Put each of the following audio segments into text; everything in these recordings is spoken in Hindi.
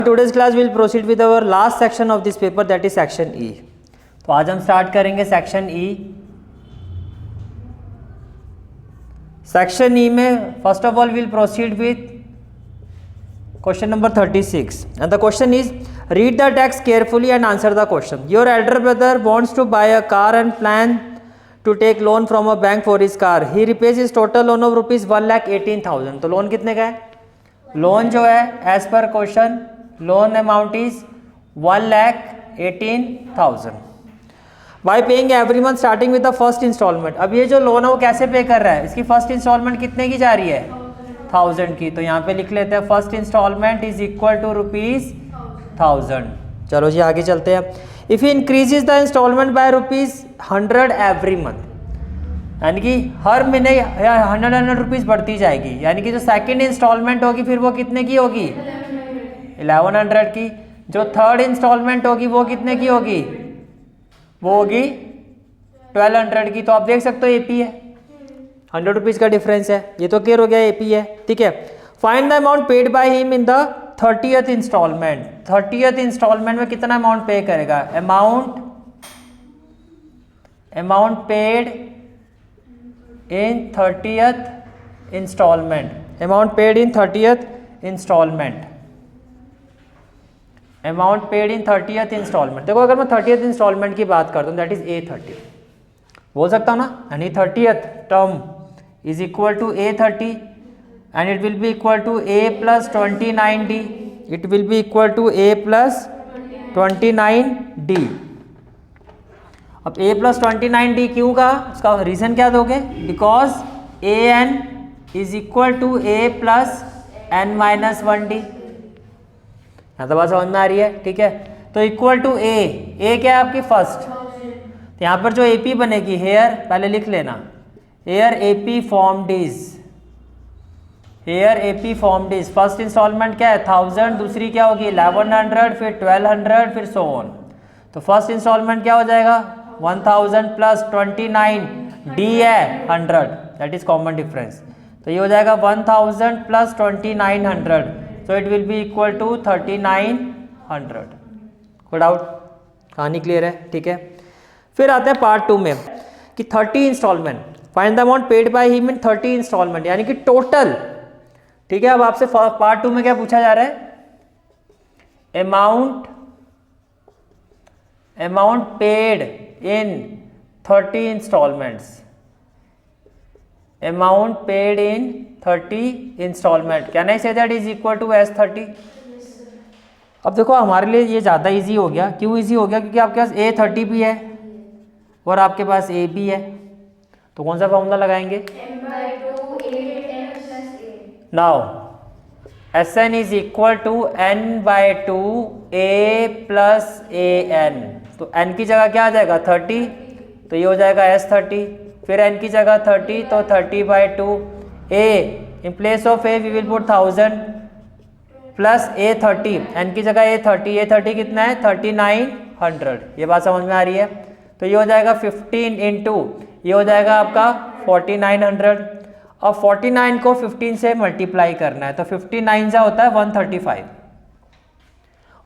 Today's class will proceed with our last section of this paper, that is section E. तो आज हम स्टार्ट करेंगे सेक्शन ई. सेक्शन ई में first of all will proceed with question number 36 and the question is read the text carefully and answer the question. Your elder brother wants to buy a car and plan to take loan from a bank for his car. He repays his total loan of rupees 1,18,000. तो लोन कितने का है? लोन जो है as per question loan amount is 1,18,000 by paying every month starting with the first instalment. अब ये जो लोन है वो कैसे पे कर रहा है? इसकी फर्स्ट इंस्टॉलमेंट कितने की जा रही है? 1000 की. तो यहाँ पे लिख लेते हैं first instalment is equal to rupees 1000. चलो जी आगे चलते हैं. If he increases the instalment by rupees 100 every month, यानी कि हर महीने 100 रुपीज़ बढ़ती जाएगी, यानी कि जो सेकंड इंस्टॉलमेंट होगी फिर वो कितने की होगी? 1100 की. जो थर्ड इंस्टॉलमेंट होगी वो कितने की होगी? वो होगी 1200 की. तो आप देख सकते हो एपी है, 100 रुपीज़ का डिफरेंस है. ये तो क्लियर हो गया एपी है. ठीक है. Find the amount paid by him in the 30th instalment. 30th instalment में कितना अमाउंट पे करेगा? Amount paid in 30th installment. Amount paid in 30th installment. Amount paid in 30th installment. देखो अगर मैं 30th installment की बात करता हूँ दैट इज A30 बोल सकता हूँ ना, यानी 30th term is equal to A30 and it will be equal to A plus 29D. It will be equal to A plus 29D. अब a प्लस 29D क्यों का? उसका रीज़न क्या दोगे? Because A N is equal to A plus N minus 1D. यहाँ तो बात समझ में आ रही है. ठीक है. तो इक्वल टू ए क्या है आपकी फर्स्ट. तो यहाँ पर जो ए पी बनेगी हेयर पहले लिख लेना, here A P formed is, here A P formed is. First instalment क्या है? 1000. दूसरी क्या होगी? 1100, फिर 1200, फिर सो ऑन. तो फर्स्ट इंस्टॉलमेंट क्या हो जाएगा? 1000 प्लस 29D है 100, दैट इज कॉमन डिफरेंस. तो ये हो जाएगा 1000 plus 2900. So it will be equal to 3900. कोई डाउट? कहानी क्लियर है. ठीक है. फिर आते हैं पार्ट 2 में कि 30 instalment. Find the amount paid by him in 30 instalment, यानी कि टोटल. ठीक है. अब आपसे पार्ट 2 में क्या पूछा जा रहा है? Amount paid in 30 installments. Amount paid in 30 installment. Can I say that is equal to S30? अब देखो हमारे लिए ये ज़्यादा इजी हो गया. क्यों इजी हो गया? क्योंकि आपके पास A30 भी है और आपके पास A भी है. तो कौन सा फॉर्मूला लगाएंगे? Now Sn is equal to n/2 A plus AN. तो n की जगह क्या आ जाएगा? 30. तो ये हो जाएगा S30. फिर n की जगह 30, तो 30/2 A. In place of A we will put 1000 plus A30. n की जगह A30 कितना है? 3900. ये बात समझ में आ रही है. तो ये हो जाएगा 15 इंटू ये हो जाएगा आपका 4900. अब 49 को 15 से मल्टीप्लाई करना है. तो 59 जा होता है 135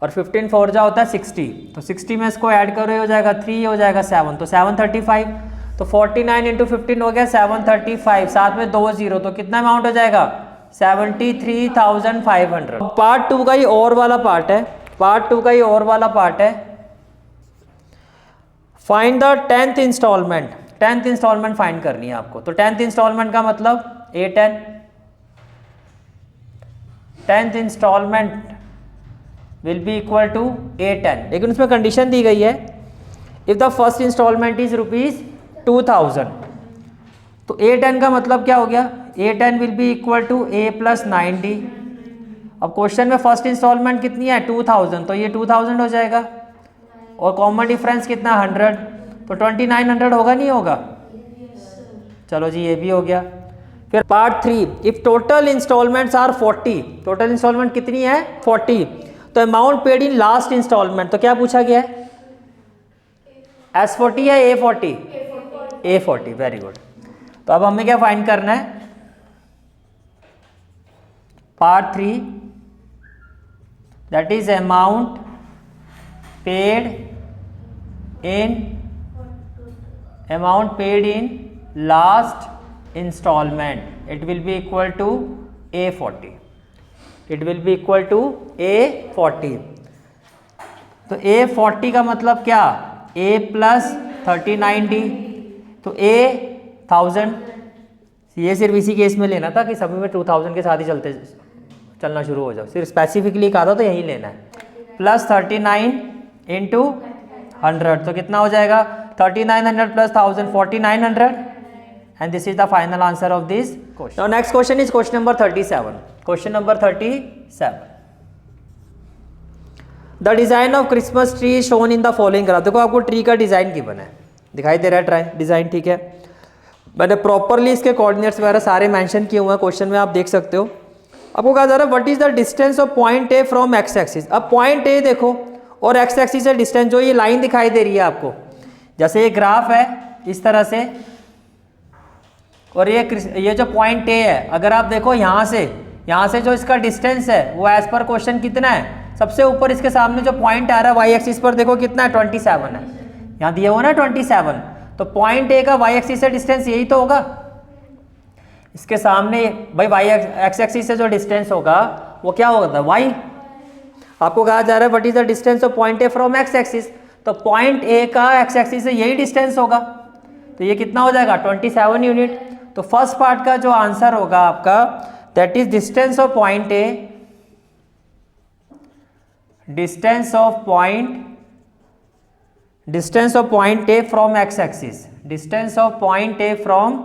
और 15 4 जा होता है 60. तो 60 में इसको ऐड करो, ये हो जाएगा 3, ये हो जाएगा 7, तो 735. तो 49 इंटू 15 हो गया 735. साथ में 2 0, तो कितना अमाउंट हो जाएगा? 73,500. पार्ट 2 का ही और वाला पार्ट है. Find the 10th instalment. 10th instalment find करनी है आपको. तो 10th इंस्टॉलमेंट का मतलब A10. 10th instalment will be equal to A10. लेकिन उसमें कंडीशन दी गई है if the first instalment is rupees 2000. तो A10 का मतलब क्या हो गया? A10 will be equal to A plus 9D. अब क्वेश्चन में फर्स्ट इंस्टॉलमेंट कितनी है? 2000. तो ये 2000 हो जाएगा और कॉमन डिफरेंस कितना? 100. तो 2900 होगा नहीं होगा? चलो जी ये भी हो गया. फिर part 3 if total instalments are 40. Total instalment कितनी है? 40. तो amount paid in last instalment. तो क्या पूछा गया है? S40 या A40? A40. Very good. तो अब हमें क्या फाइंड करना है? Part 3 that is amount paid in last instalment, it will be equal to A40, it will be equal to A40। तो A40 का मतलब क्या, A प्लस 39D, तो A 1000, ये सिर्फ इसी केस में लेना था कि सभी में 2000 के साथ ही चलना शुरू हो जाओ, सिर्फ स्पेसिफिकली कहा था तो यही लेना है। प्लस 39 इंटू 100, तो कितना हो जाएगा 3900 plus 1000 4900, and this is the final answer of this question. Now next question is question number 37। Question number 37, the design of Christmas tree shown in the following graph. देखो आपको ट्री का डिजाइन गिवन है, दिखाई दे रहा है डिजाइन, ठीक है। मैंने प्रॉपरली इसके कोऑर्डिनेट्स वगैरह सारे मेंशन किए हुए हैं क्वेश्चन में, आप देख सकते हो। आपको कहा जा रहा है what is the distance of point A from x axis. अब पॉइंट ए देखो और एक्स एक्सिस से डिस्टेंस, जो ये लाइन दिखाई दे रही है आपको, जैसे ये ग्राफ है इस तरह से, और ये जो पॉइंट ए है, अगर आप देखो यहाँ से जो इसका डिस्टेंस है वो एज पर क्वेश्चन कितना है, सबसे ऊपर इसके सामने जो पॉइंट आ रहा है वाई एक्सिस पर देखो कितना है 27 है, यहाँ दिया हुआ ना 27, तो पॉइंट ए का वाई एक्सिस से डिस्टेंस यही तो होगा। इसके सामने भाई वाई एक्स एक्सिस से जो डिस्टेंस होगा वो क्या होगा, वाई। आपको कहा जा रहा है what is the distance of point A from x axis, तो पॉइंट ए का एक्स एक्सिस से यही डिस्टेंस होगा, तो ये कितना हो जाएगा 27 यूनिट। तो फर्स्ट पार्ट का जो आंसर होगा आपका, that is distance of point A, distance of point A from x axis, distance of point A from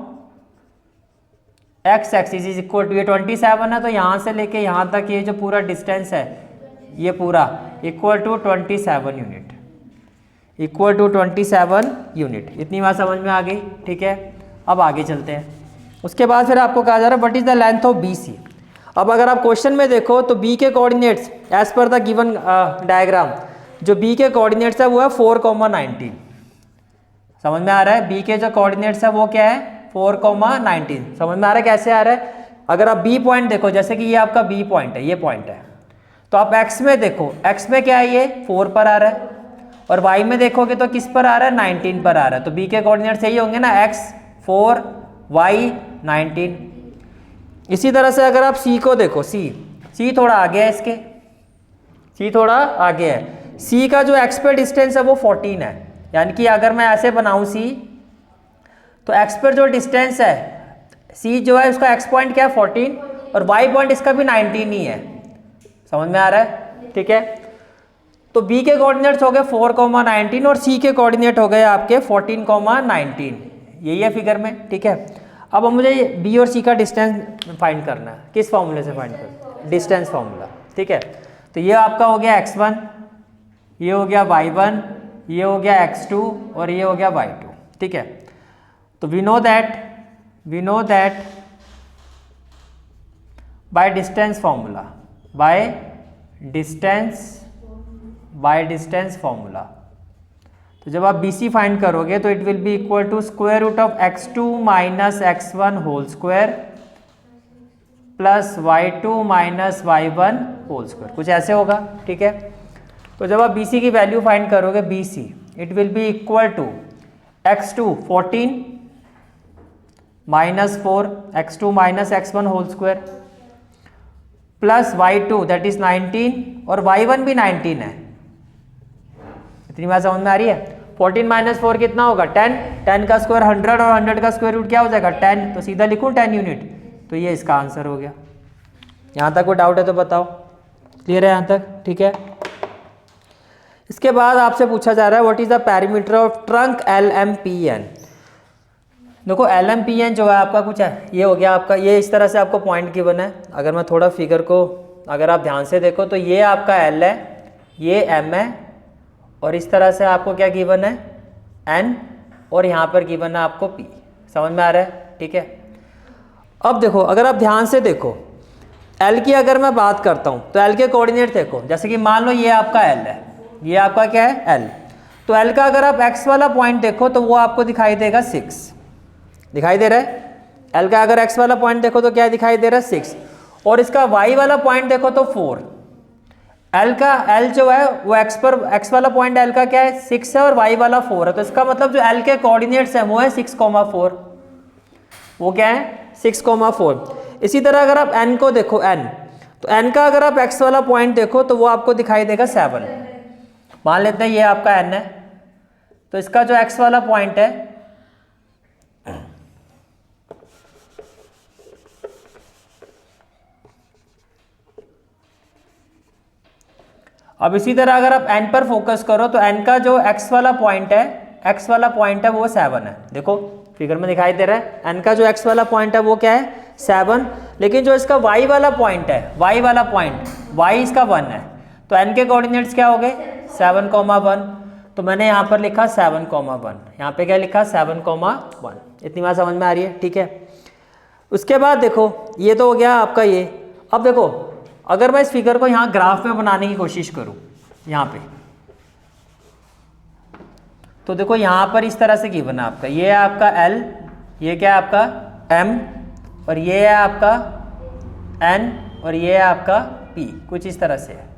x axis is equal to, ये 27 है तो यहां से लेके यहां तक ये जो पूरा डिस्टेंस है ये पूरा equal to 27 unit, equal to 27 unit. इतनी बात समझ में आ गई, ठीक है। अब आगे चलते हैं। उसके बाद फिर आपको कहा जा रहा है what is the length of BC। अब अगर आप क्वेश्चन में देखो तो B के कोऑर्डिनेट्स एज पर द गिवन डायग्राम, जो B के कोऑर्डिनेट्स है वो है 4,19। समझ में आ रहा है, B के जो कोऑर्डिनेट्स है वो क्या है 4,19। समझ में आ रहा है कैसे आ रहा है। अगर आप B पॉइंट देखो, जैसे कि ये आपका B पॉइंट है, ये पॉइंट है, तो आप X में देखो, X में क्या है ये 4 पर आ रहा है, और Y में देखोगे तो किस पर आ रहा है 19 पर आ रहा है। तो B के कोऑर्डिनेट्स यही होंगे ना, X 4 Y 19। इसी तरह से अगर आप C को देखो, C थोड़ा आगे है, इसके C थोड़ा आगे है। C का जो X पे डिस्टेंस है वो 14 है, यानी कि अगर मैं ऐसे बनाऊं C, तो X पर जो डिस्टेंस है C जो है उसका X पॉइंट क्या है 14, और Y पॉइंट इसका भी 19 ही है। समझ में आ रहा है, ठीक है। तो B के कोऑर्डिनेट्स हो गए 4,19 और C के कोऑर्डिनेट हो गए आपके 14,19, यही है फिगर में, ठीक है। अब मुझे B और C का डिस्टेंस फाइंड करना है, किस फॉर्मूले से फाइंड करना है, डिस्टेंस फॉर्मूला, ठीक है। तो ये आपका हो गया x1, ये हो गया y1, ये हो गया x2 और ये हो गया y2, ठीक है। तो we know that by distance formula, by distance formula, तो जब आप BC फाइंड करोगे तो it will be equal to square root of x2 minus x1 whole square plus y2 minus y1 whole square, कुछ ऐसे होगा, ठीक है। तो जब आप BC की वैल्यू फाइंड करोगे, BC it will be equal to x2 14 minus 4 x2 minus x1 whole square plus y2 that is 19 और y1 भी 19 है। इतनी बात समझ में आ रही है। 14 माइनस 4 कितना होगा 10, 10 का स्क्वायर 100 और 100 का स्क्वायर रूट क्या हो जाएगा 10, तो सीधा लिखूं 10 यूनिट, तो ये इसका आंसर हो गया। यहाँ तक कोई डाउट है तो बताओ, क्लियर है यहाँ तक, ठीक है। इसके बाद आपसे पूछा जा रहा है what is the perimeter of trunk LMPN। देखो LMPN जो है आपका कुछ है, ये हो गया आपका, ये इस तरह से आपको पॉइंट गिवन है। अगर मैं थोड़ा फिगर को अगर आप ध्यान से देखो तो ये आपका L है, ये M है, और इस तरह से आपको क्या गिवन है N, और यहाँ पर गिवन है आपको P। समझ में आ रहा है, ठीक है। अब देखो अगर आप ध्यान से देखो L की अगर मैं बात करता हूँ तो L के कोऑर्डिनेट देखो, जैसे कि मान लो ये आपका L है, ये आपका क्या है L, तो L का अगर आप X वाला पॉइंट देखो तो वो आपको दिखाई देगा 6, दिखाई दे रहा है। L का अगर X वाला पॉइंट देखो तो क्या दिखाई दे रहा है 6, और इसका Y वाला पॉइंट देखो तो 4। एल जो है वो एक्स वाला पॉइंट एल का क्या है 6 है और वाई वाला 4 है, तो इसका मतलब जो एल के कोऑर्डिनेट्स है वो है 6,4, वो क्या है 6,4। इसी तरह अगर आप एन को देखो एन, तो एन का अगर आप एक्स वाला पॉइंट देखो तो वो आपको दिखाई देगा 7। मान लेते हैं ये आपका एन है, तो इसका जो एक्स वाला पॉइंट है अब इसी तरह अगर आप n पर फोकस करो तो n का जो x वाला पॉइंट है वो 7 है। देखो फिगर में दिखाई दे रहा है, n का जो x वाला पॉइंट है वो क्या है 7, लेकिन जो इसका y वाला पॉइंट है y इसका 1 है, तो n के कोऑर्डिनेट्स क्या हो गए 7,1, तो मैंने यहाँ पर लिखा 7,1, यहाँ पे क्या लिखा 7,1। इतनी बात समझ में आ रही है? ठीक है। उसके बाद देखो ये तो हो गया आपका ये। अब देखो अगर मैं इस फिगर को यहाँ ग्राफ में बनाने की कोशिश करूँ यहाँ पे, तो देखो यहाँ पर इस तरह से गिवन है आपका, ये है आपका L, ये क्या है आपका M, और ये है आपका N, और ये है आपका P, कुछ इस तरह से है।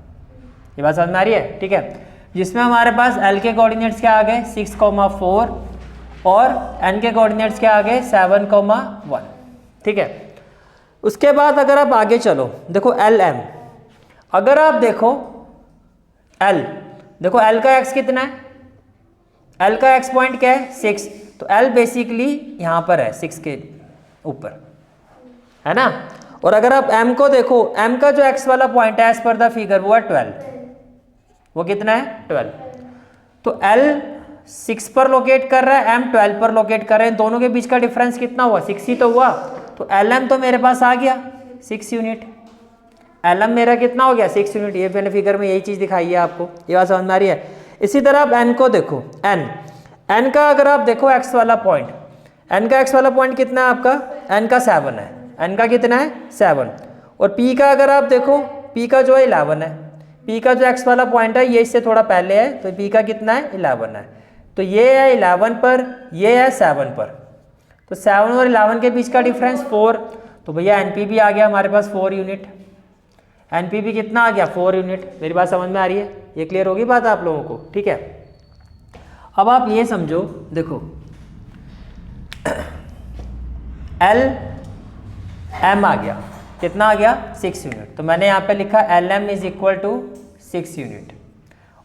ये बात समझ में आ रही है? ठीक है। जिसमें हमारे पास L के कोऑर्डिनेट्स क्या आ गए 6,4 और N के कोऑर्डिनेट्स क्या आ गए 7,1। ठीक है। उसके बाद अगर आप आगे चलो देखो एल एम, अगर आप देखो एल, देखो एल का एक्स कितना है, एल का एक्स पॉइंट क्या है 6, तो एल बेसिकली यहाँ पर है 6 के ऊपर, है ना। और अगर आप एम को देखो, एम का जो एक्स वाला पॉइंट है एज पर द फिगर वो है 12, वो कितना है 12, तो एल 6 पर लोकेट कर रहा है, एम 12 पर लोकेट कर रहे हैं, दोनों के बीच का डिफरेंस कितना हुआ 6 ही तो हुआ, तो एल एम तो मेरे पास आ गया 6 यूनिट, एल एम मेरा कितना हो गया 6 यूनिट। ये मैंने फिगर में यही चीज़ दिखाई है आपको, ये बात समझ में आ रही है। इसी तरह आप एन को देखो, एन का अगर आप देखो एक्स वाला पॉइंट, एन का एक्स वाला पॉइंट कितना है आपका, एन का 7 है, एन का कितना है 7, और पी का अगर आप देखो, पी का जो है 11 है, पी का जो एक्स वाला पॉइंट है ये इससे थोड़ा पहले है, तो पी का कितना है 11 है, तो ये है 11 पर, ये है 7 पर, तो 7 और 11 के बीच का डिफरेंस 4, तो भैया एनपी भी आ गया हमारे पास 4 यूनिट, एनपी भी कितना आ गया 4 यूनिट। मेरी बात समझ में आ रही है? ये क्लियर होगी बात आप लोगों को? ठीक है। अब आप ये समझो, देखो एल एम आ गया, कितना आ गया 6 यूनिट, तो मैंने यहाँ पे लिखा L M is equal to 6 unit,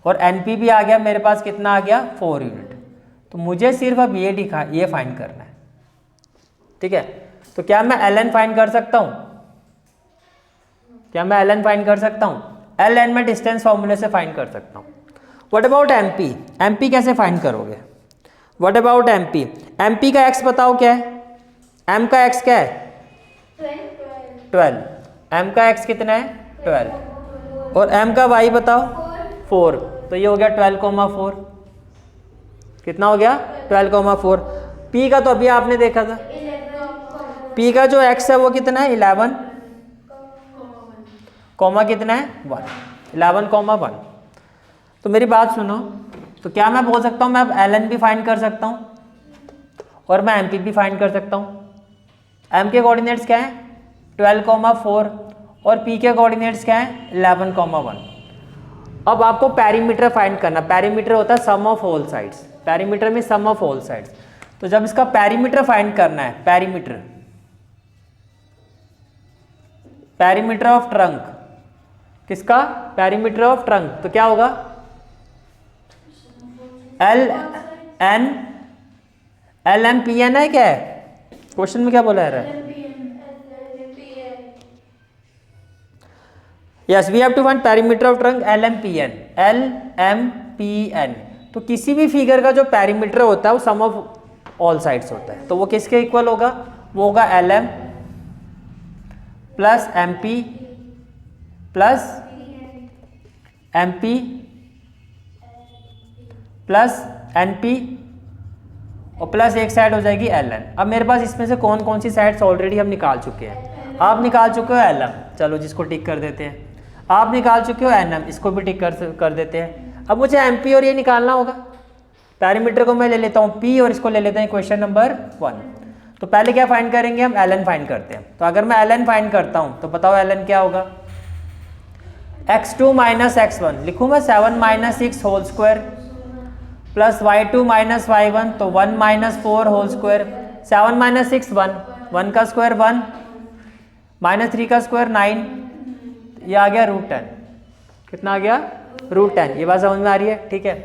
और एन पी भी आ गया मेरे पास, कितना आ गया 4 यूनिट। तो मुझे सिर्फ अब ये फाइंड करना है। ठीक है, तो क्या मैं एल एन फाइंड कर सकता हूँ? क्या मैं एल एन फाइंड कर सकता हूँ? एल एन में डिस्टेंस फॉर्मूले से फाइंड कर सकता हूँ। What about M P? M P कैसे फाइंड करोगे? What about M P? M P का एक्स बताओ क्या है? एम का एक्स क्या है 12, एम का एक्स कितना है 12, और एम का वाई बताओ 4, तो ये हो गया 12,4, कितना हो गया 12,4। पी का तो अभी आपने देखा था, पी का जो एक्स है वो कितना है 11, कॉमा कितना है 1, 11,1। तो मेरी बात सुनो, तो क्या मैं बोल सकता हूँ मैं अब एल एन भी फाइंड कर सकता हूँ और मैं एम पी भी फाइंड कर सकता हूँ। एम के कोऑर्डिनेट्स क्या है 12,4 और पी के कोऑर्डिनेट्स क्या है 11,1। अब आपको पेरीमीटर फाइंड करना, पेरीमीटर होता है सम ऑफ ऑल साइड्स, पेरीमीटर में सम ऑफ ऑल साइड्स, तो जब इसका पेरीमीटर फाइंड करना है, पेरीमीटर ऑफ ट्रंक, किसका पेरीमीटर ऑफ ट्रंक, तो क्या होगा एल एम पी एन है, क्या है क्वेश्चन में क्या बोला है? Yes, we have to find perimeter of trunk L M P N. तो किसी भी फिगर का जो पेरीमीटर होता है वो सम ऑफ ऑल साइड्स होता है, तो वो किसके इक्वल होगा? वो होगा L M plus M P plus M P plus N P और प्लस एक साइड हो जाएगी एल एन। अब मेरे पास इसमें से कौन कौन सी साइड्स ऑलरेडी हम निकाल चुके हैं? आप निकाल चुके हो एल एम, चलो जिसको टिक कर देते हैं। आप निकाल चुके हो एन एम, इसको भी टिक कर देते हैं। अब मुझे एम पी और ये निकालना होगा। पैरामीटर को मैं ले लेता हूँ पी और इसको ले लेते हैं क्वेश्चन नंबर 1। तो पहले क्या फाइंड करेंगे हम? एल एन फाइंड करते हैं। तो अगर मैं एल एन फाइंड करता हूँ तो बताओ एल एन क्या होगा? x2 माइनस x1 लिखूँ मैं 7 minus 6 whole square plus y2 minus y1 तो 1 माइनस 4 होल स्क्वायर 7 माइनस 6 1 का स्क्वायर 1 माइनस 3 का स्क्वायर 9 ये आ गया √10 कितना आ गया √10 ये बात समझ में आ रही है ठीक है।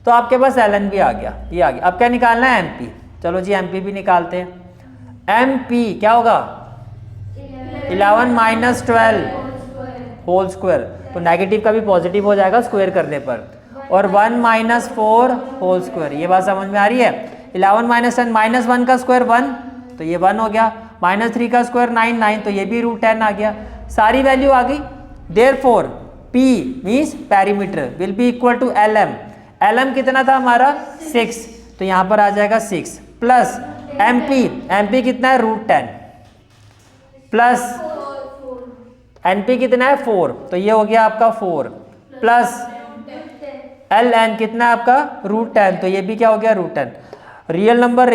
तो आपके पास ln भी आ गया ये आ गया। अब क्या निकालना है mp चलो जी mp भी निकालते हैं। mp क्या होगा 11 माइनस 12 होल स्क्वायर तो नेगेटिव का भी पॉजिटिव हो जाएगा स्क्वायर करने पर और 1 माइनस 4 होल स्क्वायर ये बात समझ में आ रही है। 11 माइनस 10 माइनस 1 का स्क्वायर 1 तो ये 1 हो गया माइनस 3 का स्क्वायर 9 9 तो ये भी √10 आ गया सारी वैल्यू आ गई। Therefore p means perimeter will be equal to lm कितना था हमारा 6 तो यहाँ पर आ जाएगा 6 प्लस mp कितना है √10 प्लस np कितना है 4 तो ये हो गया आपका 4 प्लस ln कितना है आपका √10 तो ये भी क्या हो गया √10। Real number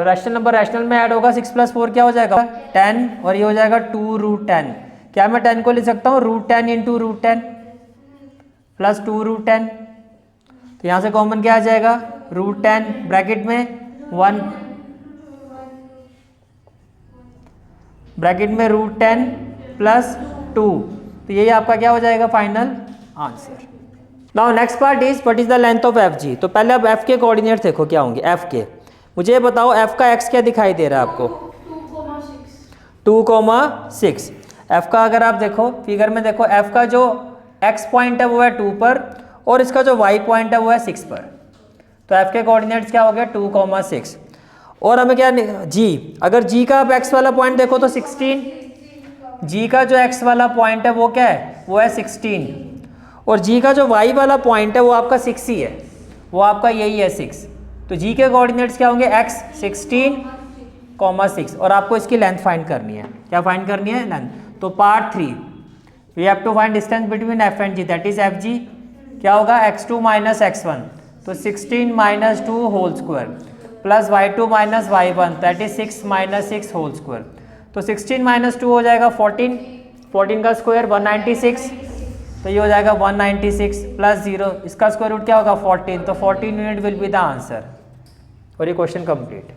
rational number rational में ऐड होगा 6 प्लस 4 क्या हो जाएगा 10 और ये हो जाएगा 2√10 क्या मैं 10 को लिख सकता हूँ √10 इंटू √10 प्लस 2√10 तो यहाँ से कॉमन क्या आ जाएगा √10 ब्रैकेट में 1 ब्रैकेट में √10 प्लस 2 तो यही आपका क्या हो जाएगा final answer. Now next part is what is the length of F G. तो पहले आप एफ के कोऑर्डिनेट देखो क्या होंगे एफ के मुझे बताओ एफ का एक्स क्या दिखाई दे रहा है आपको 2,6 एफ का अगर आप देखो फिगर में देखो एफ का जो एक्स पॉइंट है वो है 2 पर और इसका जो वाई पॉइंट है वो है 6 पर तो एफ के कोऑर्डिनेट्स क्या हो गया 2,6 और हमें क्या जी अगर जी का आप एक्स वाला पॉइंट देखो तो 16 जी का जो एक्स वाला पॉइंट है वो क्या है वो है 16 और जी का जो वाई वाला पॉइंट है वो आपका 6 ही है वो आपका यही है 6 तो जी के कोऑर्डिनेट्स क्या होंगे x 16,6 और आपको इसकी लेंथ फाइंड करनी है क्या फाइंड करनी है लेंथ। तो part 3 we have to find distance between f and g that is F G क्या होगा x2 माइनस x1 तो 16 minus 2 whole square plus y2 minus y1 that is 6 minus 6 whole square तो 16 माइनस 2 हो जाएगा 14 का स्क्वायर 196 तो ये हो जाएगा 196 प्लस 0 इसका स्क्वायर रूट क्या होगा 14 तो 14 unit will be the answer और ये क्वेश्चन कंप्लीट।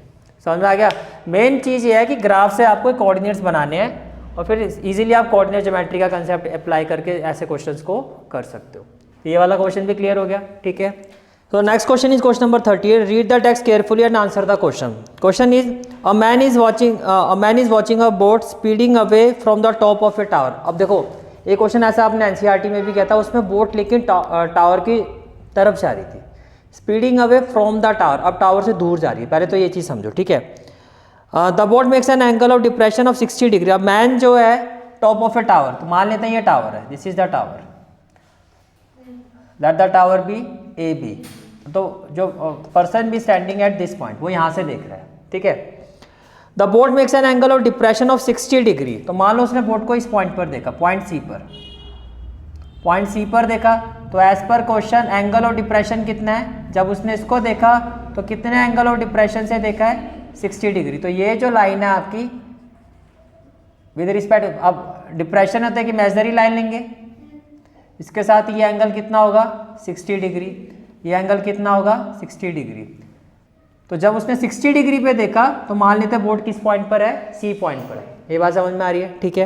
समझ में आ गया। मेन चीज़ ये है कि ग्राफ से आपको कोऑर्डिनेट्स बनाने हैं और फिर इजीली आप कोऑर्डिनेट ज्योमेट्री का कंसेप्ट अप्लाई करके ऐसे क्वेश्चंस को कर सकते हो। ये वाला क्वेश्चन भी क्लियर हो गया ठीक है। तो next question is question number 38 read the text carefully and answer the question. Question is a man is watching a boat speeding away from the top of A tower. अब देखो ये क्वेश्चन ऐसा आपने एनसीईआरटी में भी किया था उसमें बोट लेकिन टावर की तरफ जा रही थी speeding away from the tower अब टावर से दूर जा रही है पहले तो ये चीज़ समझो ठीक है। The boat makes an angle of depression of 60 degree. अब मैन जो है टॉप ऑफ ए टावर तो मान लेते हैं ये टावर है this is the tower that the tower be A B तो जो person be standing at this point वो यहाँ से देख रहा है ठीक है। The boat makes an angle of depression of 60 degree तो मान लो उसने बोट को इस पॉइंट पर देखा पॉइंट सी पर देखा तो as per question angle of depression कितना है जब उसने इसको देखा तो कितने एंगल ऑफ डिप्रेशन से देखा है 60 डिग्री। तो ये जो लाइन है आपकी विद रिस्पेक्ट अब डिप्रेशन होता है कि इमेजिनरी लाइन लेंगे इसके साथ ये एंगल कितना होगा 60 डिग्री ये एंगल कितना होगा 60 डिग्री। तो जब उसने 60 डिग्री पे देखा तो मान लेते हैं बोट किस पॉइंट पर है सी पॉइंट पर है। ये बात समझ में आ रही है ठीक है।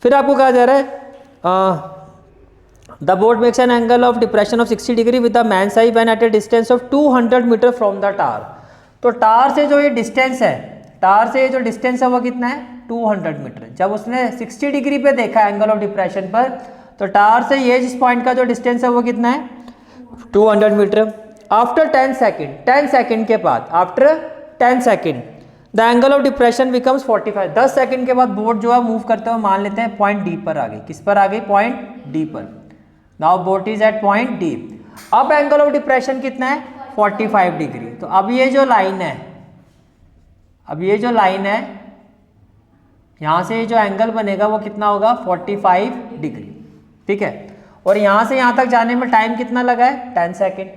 फिर आपको कहा जा रहा है the boat makes an angle of depression of 60 degree with the man I van at a distance of 200 meter from the tower. तो टावर से जो ये डिस्टेंस है टावर से ये जो डिस्टेंस है वो कितना है 200 मीटर। जब उसने 60 डिग्री पे देखा एंगल ऑफ डिप्रेशन पर तो टावर से ये जिस पॉइंट का जो डिस्टेंस है वो कितना है 200 मीटर। आफ्टर 10 सेकेंड के बाद after 10 second the angle of depression becomes 45। 10 second के बाद बोट जो है मूव करते हुए मान लेते हैं पॉइंट डी पर आ गई। किस पर आ गई पॉइंट डी पर। Now boat is at point D. अब एंगल ऑफ डिप्रेशन कितना है 45 डिग्री। तो अब ये जो लाइन है यहाँ से जो एंगल बनेगा वो कितना होगा 45 डिग्री ठीक है। और यहाँ से यहाँ तक जाने में टाइम कितना लगा है 10 सेकेंड।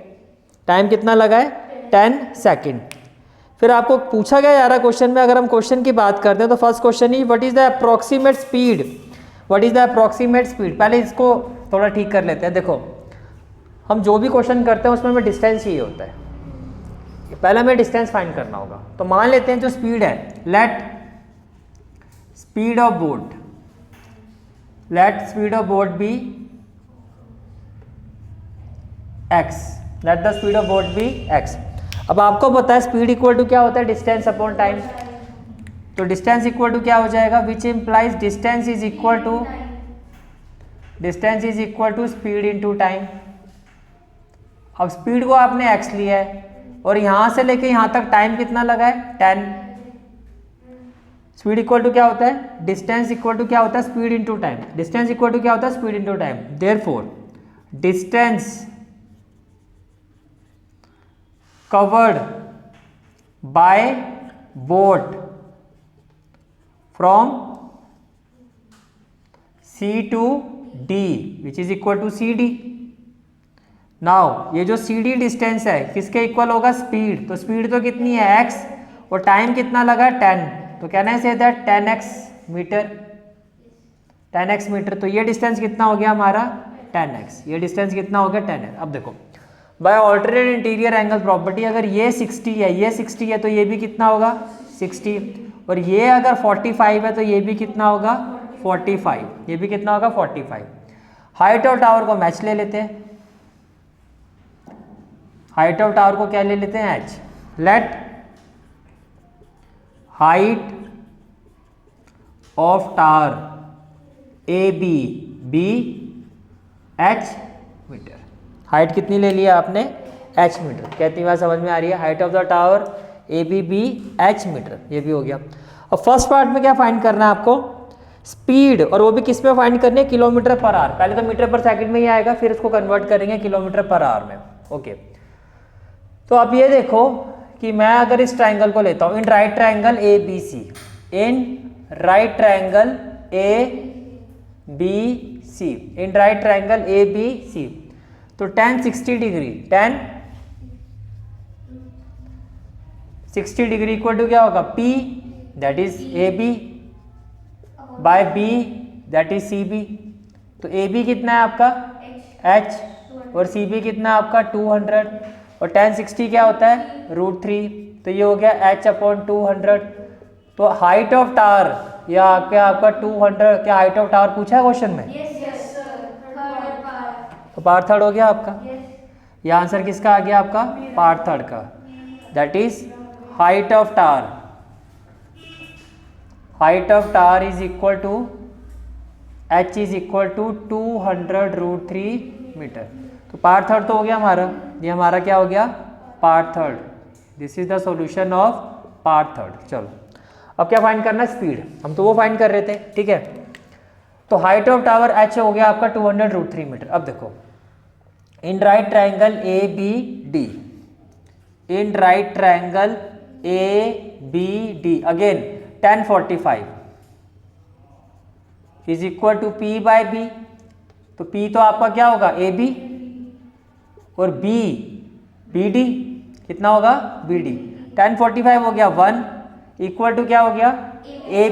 टाइम कितना लगा है 10 सेकेंड। फिर आपको पूछा गया यार क्वेश्चन में अगर हम क्वेश्चन की बात करते हैं तो first question he what is the approximate speed. What is the approximate speed. पहले इसको थोड़ा ठीक कर लेते हैं। देखो हम जो भी क्वेश्चन करते हैं उसमें हमें डिस्टेंस चाहिए होता है, पहले हमें डिस्टेंस फाइंड करना होगा। तो मान लेते हैं जो स्पीड है, let speed of boat be x, let the speed of boat be x। अब आपको पता है स्पीड इक्वल टू क्या होता है, डिस्टेंस अपॉन टाइम। तो डिस्टेंस इक्वल टू क्या हो जाएगा, which implies distance is equal to speed into time. अब स्पीड को आपने x लिया है और यहां से लेके यहां तक टाइम कितना लगा है, 10। स्पीड इक्वल टू क्या होता है, डिस्टेंस इक्वल टू क्या होता है, speed into time. Distance equal to क्या होता है, speed into time. Therefore distance covered by boat from C to D which is equal to CD। Now ये जो CD डिस्टेंस है किसके इक्वल होगा, स्पीड। तो स्पीड तो कितनी है x और टाइम कितना लगा 10, तो कहना से दैट 10x मीटर। तो ये डिस्टेंस कितना हो गया हमारा 10x, ये डिस्टेंस कितना हो गया 10x। अब देखो by alternate interior angle property, अगर ये 60 है, ये 60 है तो ये भी कितना होगा 60, और ये अगर 45 है तो ये भी कितना होगा 45, ये भी कितना होगा 45। हाइट ऑफ टावर को मैच ले लेते हैं, हाइट ऑफ टावर को क्या ले लेते हैं h। Let height of tower A B h meter. Height कितनी ले लिया आपने, h मीटर। कहती बात समझ में आ रही है, height of the tower A B h meter, ये भी हो गया। और फर्स्ट पार्ट में क्या फाइंड करना है आपको, स्पीड, और वो भी किस में फाइंड करनी है, किलोमीटर पर आवर। पहले तो मीटर पर सेकंड में ही आएगा, फिर इसको कन्वर्ट करेंगे किलोमीटर पर आवर में। ओके, तो अब ये देखो कि मैं अगर इस ट्राइंगल को लेता हूँ, in right triangle A B C, in right triangle A B C, in right triangle A B C, तो tan 60 degree, tan 60 degree equal to क्या होगा, P that is A B by B that is C B. तो ए बी कितना है आपका h और सी बी कितना है आपका 200, और tan 60 क्या होता है √3, तो ये हो गया h अपॉन 200। तो हाइट ऑफ टावर या आपका 200, क्या हाइट ऑफ टावर पूछा है क्वेश्चन में, तो पार्ट थर्ड हो गया आपका। ये आंसर किसका आ गया आपका, पार्ट थर्ड का, that is height of tower. Height of tower is equal to h is equal to 200√3 meter. तो पार्ट थर्ड तो हो गया हमारा, ये हमारा क्या हो गया part third. This is the solution of part third. चलो अब क्या फाइंड करना है, स्पीड, हम तो वो फाइंड कर रहे थे, ठीक है। तो हाइट ऑफ टावर h हो गया आपका 200√3 मीटर। अब देखो in right triangle A B D, in right triangle A B D, again tan 45 is equal to P by B. तो P तो आपका क्या होगा ए बी, और B बी डी कितना होगा बी डी। tan 45 हो गया 1 इक्वल टू क्या हो गया ए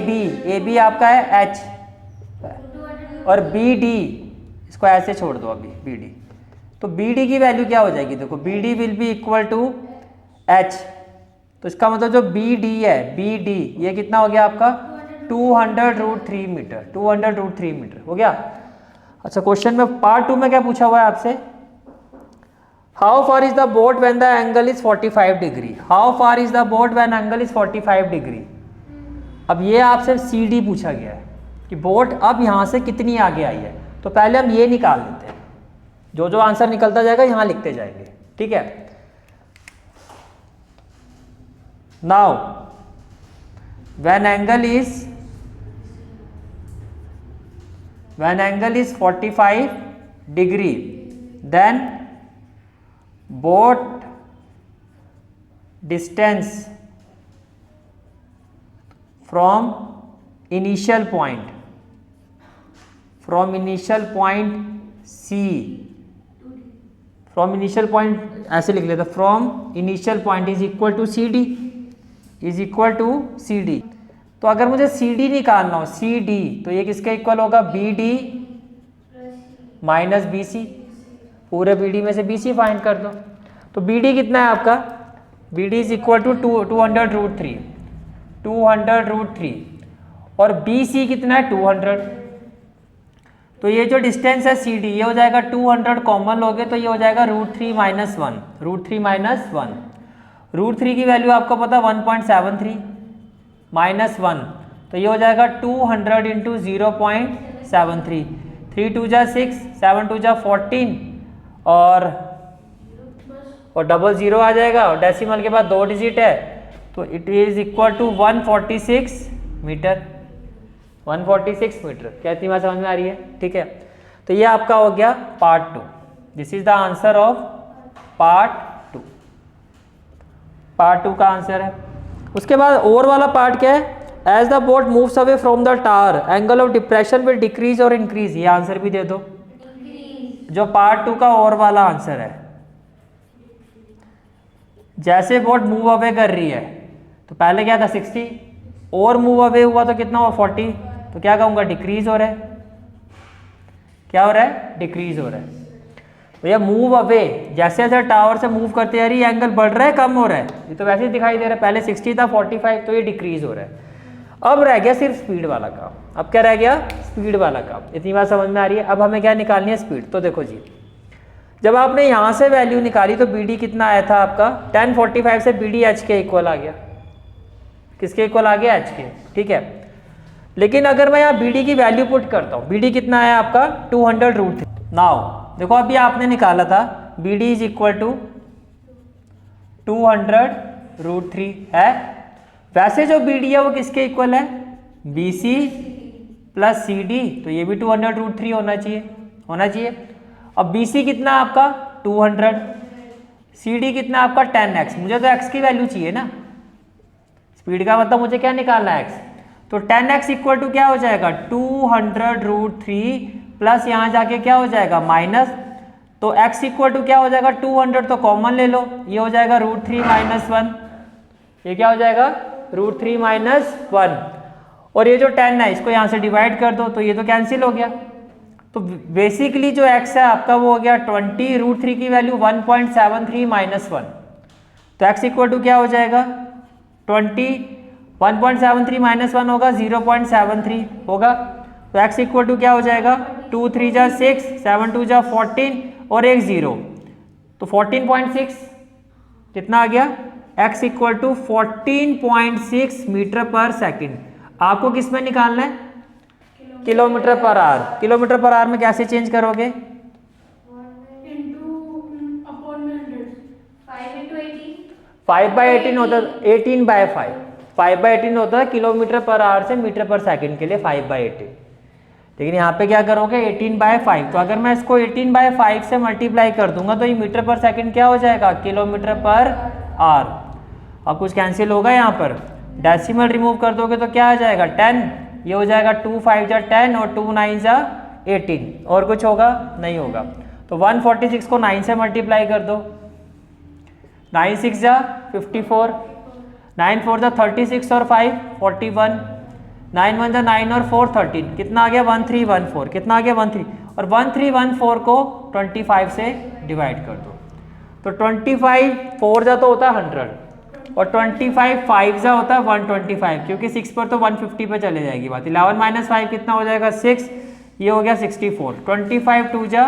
बी आपका है h, और बी डी इसको ऐसे छोड़ दो अभी बी डी। तो बी डी की वैल्यू क्या हो जाएगी, देखो B D will be equal to h, तो इसका मतलब जो बी डी है, बी डी ये कितना हो गया आपका 200√3 मीटर, 200√3 मीटर हो गया। अच्छा क्वेश्चन में पार्ट 2 में क्या पूछा हुआ है आपसे, how far is the boat when the angle is 45 degree, how far is the boat when angle is 45 degree. अब ये आपसे सी डी पूछा गया है कि बोट अब यहाँ से कितनी आगे आई है, तो पहले हम ये निकाल लेते हैं, जो जो आंसर निकलता जाएगा यहाँ लिखते जाएंगे, ठीक है। Now when angle is 45 degree then boat distance from initial point C, from initial point ऐसे लिख लेते, from initial point is equal to C D, is equal to C D. तो अगर मुझे सी डी निकालना हो, सी डी, तो ये किसके इक्वल होगा B D minus B C, पूरे बी डी में से बी सी फाइंड कर दो। तो बी डी कितना है आपका, B D is equal to 200√3, 200√3 और बी सी कितना है 200। तो ये जो डिस्टेंस है सी डी ये हो जाएगा 200 कॉमन लोगे तो ये हो जाएगा √3 - 1, √3 - 1। √3 की वैल्यू आपको पता 1.73 -1 तो ये हो जाएगा 200 इंटू 0.73, 3 2 जा 6, 7 2 जा 14 और डबल जीरो आ जाएगा और डेसिमल के बाद 2 डिजिट है तो it is equal to 146 meter, 146 meter. क्या इतनी बात समझ में आ रही है? ठीक है, तो ये आपका हो गया part 2। This is the answer of part 2। Part 2 का आंसर है। उसके बाद और वाला पार्ट क्या है, as the boat moves away from the tower angle of depression will decrease और इंक्रीज। ये आंसर भी दे दो जो पार्ट 2 का और वाला आंसर है। जैसे बोट मूव अवे कर रही है तो पहले क्या था 60 और मूव अवे हुआ तो कितना हुआ 40, तो क्या कहूँगा डिक्रीज हो रहा है। क्या हो रहा है? डिक्रीज हो रहा है। भैया मूव अवे जैसे जैसे टावर से मूव करते जा रही है एंगल बढ़ रहा है कम हो रहा है, ये तो वैसे ही दिखाई दे रहा है। पहले 60 था 45 तो ये डिक्रीज हो रहा है। अब रह गया सिर्फ स्पीड वाला काम। अब क्या रह गया? स्पीड वाला काम। इतनी बात समझ में आ रही है? अब हमें क्या निकालनी है? स्पीड। तो देखो जी, जब आपने यहाँ से वैल्यू निकाली तो बी डी कितना आया था आपका 1045 से बी डी एच के इक्वल आ गया। किसके इक्वल आ गया? एच के। ठीक है, लेकिन अगर मैं यहाँ बी डी की वैल्यू पुट करता हूँ, बी डी कितना आया आपका 200√3। नाउ देखो अभी आपने निकाला था B D is equal to 200√3 है। वैसे जो बी डी है वो किसके इक्वल है? B C plus C D, तो ये भी 200√3 होना चाहिए। अब बी सी कितना आपका 200, सी डी कितना आपका 10x। मुझे तो x की वैल्यू चाहिए ना, स्पीड का मतलब मुझे क्या निकालना है? x। तो 10x इक्वल टू क्या हो जाएगा 200√3 प्लस यहाँ जाके क्या हो जाएगा माइनस, तो x इक्वल टू क्या हो जाएगा 200 तो कॉमन ले लो, ये हो जाएगा √3 - 1। ये क्या हो जाएगा √3 - 1 और ये जो 10 है इसको यहाँ से डिवाइड कर दो तो ये तो कैंसिल हो गया। तो बेसिकली जो x है आपका वो हो गया 20, √3 की वैल्यू 1.73 - 1 तो x इक्वल टू क्या हो जाएगा 20, 1.73 - 1 होगा 0.73 होगा। तो x इक्वल टू क्या हो जाएगा 2 3 जा 6, 7 2 जा 14 और एक 0 तो 14.6 कितना आ गया? x इक्वल टू 14.6 मीटर पर सेकेंड। आपको किस में निकालना है? Kilometre per our. Kilometre per our में कैसे चेंज करोगे? 5/18 होता है, 18/5, 5/18 होता है किलोमीटर पर आवर से मीटर पर सेकंड के लिए 5/18। लेकिन यहाँ पे क्या करोगे 18/5। तो अगर मैं इसको 18/5 से मल्टीप्लाई कर दूंगा तो ये मीटर पर सेकंड क्या हो जाएगा किलोमीटर पर आवर। अब कुछ कैंसिल होगा यहाँ पर, डेसिमल रिमूव कर दोगे तो क्या आ जाएगा 10, ये हो जाएगा 2 5 जा 10 और 2 9 जा 18 और कुछ होगा नहीं होगा। तो 146 को 9 से मल्टीप्लाई कर दो, 9 6 जा 54, 9 4 जा 36 और 5 41, 9 1 जा 9 और 4 13, कितना आ गया 1314, कितना आ गया 13 और 1314 को 25 से डिवाइड कर दो तो 25 4 जा तो होता है 100 और 25 5 जा होता है 125 क्योंकि 6 पर तो 150 पे चले जाएगी बात। 11 - 5 कितना हो जाएगा 6, ये हो गया 64। 25 2 जा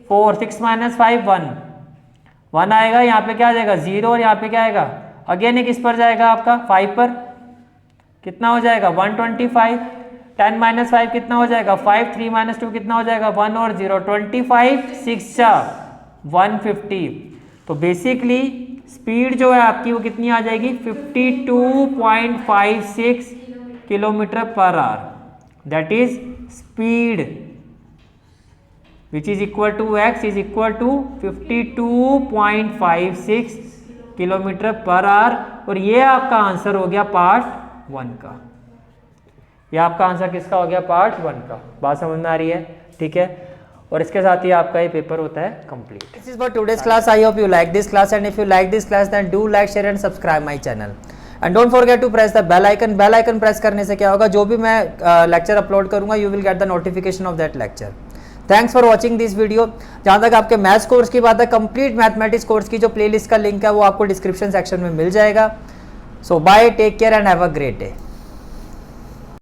4, 6 - 5 1 आएगा, यहाँ पे क्या आ जाएगा 0 और यहाँ पे क्या आएगा अगेन ये किस पर जाएगा आपका 5 पर, कितना हो जाएगा 125। 10 - 5 कितना हो जाएगा 5, 3 - 2 कितना हो जाएगा 1 और 0, 25 6 जा 150। तो बेसिकली स्पीड जो है आपकी वो कितनी आ जाएगी 52.56 kilometer per hour, that is speed which is equal to x is equal to 52.56 kilometer per hour. और ये आपका आंसर हो गया पार्ट 1 का। ये आपका आंसर किसका हो गया पार्ट 1 का। बात समझ में आ रही है? ठीक है, और इसके साथ ही आपका ये पेपर होता है complete. This is for today's class. I hope you like this class and if you like this class then do like share and subscribe my channel and don't forget to press the bell icon. Bell icon press करने से क्या होगा, जो भी मैं लेक्चर अपलोड करूंगा you will get the notification of that lecture. Thanks for watching this video. जहाँ तक आपके मैथ्स कोर्स की बात है, कंप्लीट मैथमेटिक्स कोर्स की जो प्लेलिस्ट का लिंक है वो आपको डिस्क्रिप्शन सेक्शन में मिल जाएगा। So bye, take care and have a great day.